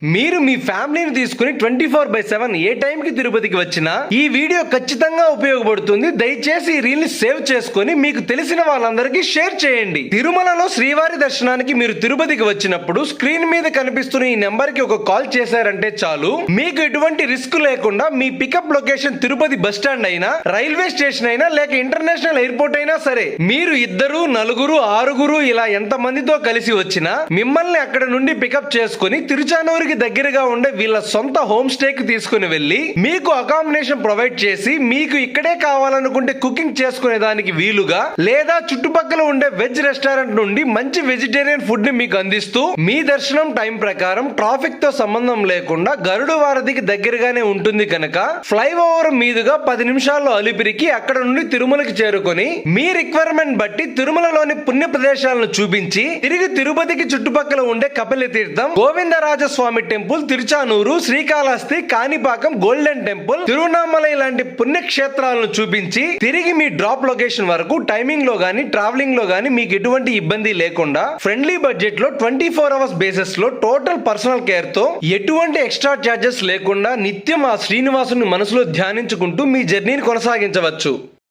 మీరు మీ ఫ్యామిలీని తీసుకుని 24/7 ఏ టైంకి తిరుపతికి వచ్చినా ఈ వీడియో ఖచ్చితంగా ఉపయోగపడుతుంది. దయచేసి ఈ రీల్ ని సేవ్ చేసుకుని మీకు తెలిసిన వాళ్ళందరికీ షేర్ చేయండి. తిరుమలలో శ్రీవారి దర్శనానికి మీరు తిరుపతికి వచ్చినప్పుడు స్క్రీన్ మీద కనిపిస్తున్న ఈ నెంబర్ కి ఒక కాల్ చేశారంటే చాలు, మీకు ఎటువంటి రిస్క్ లేకుండా మీ pickup location Tirupati bus stand అయినా, రైల్వే స్టేషన్ అయినా, లేక ఇంటర్నేషనల్ ఎయిర్పోర్ట్ అయినా సరే, మీరు 2, 4, 6 ఇలా ఎంత మందితో కలిసి వచ్చినా మిమ్మల్ని అక్కడ నుండి పికప్ చేసుకుని తిరుచానూరు దగ్గరగా ఉండే వీళ్ళ సొంత హోమ్ స్టే కి తీసుకుని వెళ్లి మీకు అకామిడేషన్ ప్రొవైడ్ చేసి, మీకు ఇక్కడే కావాలనుకుంటే కుకింగ్ చేసుకునే దానికి వీలుగా, లేదా చుట్టుపక్కల ఉండే వెజ్ రెస్టారెంట్ నుండి మంచి వెజిటేరియన్ ఫుడ్ ని మీకు అందిస్తూ, మీ దర్శనం టైం ప్రకారం ట్రాఫిక్ తో సంబంధం లేకుండా గరుడు వారధికి దగ్గరగానే ఉంటుంది కనుక ఫ్లైఓవర్ మీదుగా 10 నిమిషాల్లో అలిపిరికి అక్కడ నుండి తిరుమలకి చేరుకొని మీ రిక్వైర్మెంట్ బట్టి తిరుమలలోని పుణ్య ప్రదేశాలను చూపించి తిరిగి తిరుపతికి చుట్టుపక్కల ఉండే కపిల తీర్థం, Govindarajaswamy temple, Tiruchanur, Srikalahasti, Kanipakam, golden temple, Tiruvannamalai లాంటి పుణ్యక్షేత్రాలను చూపించి తిరిగి మీ డ్రాప్ లొకేషన్ వరకు టైమింగ్ లో గానీ, ట్రావెలింగ్ లో గానీ మీకు ఎటువంటి ఇబ్బంది లేకుండా ఫ్రెండ్లీ బడ్జెట్ లో 24 అవర్స్ బేసిస్ లో టోటల్ పర్సనల్ కేర్ తో ఎటువంటి ఎక్స్ట్రా చార్జెస్ లేకుండా నిత్యం ఆ శ్రీనివాసుని మనసులో ధ్యానించుకుంటూ మీ జర్నీని కొనసాగించవచ్చు.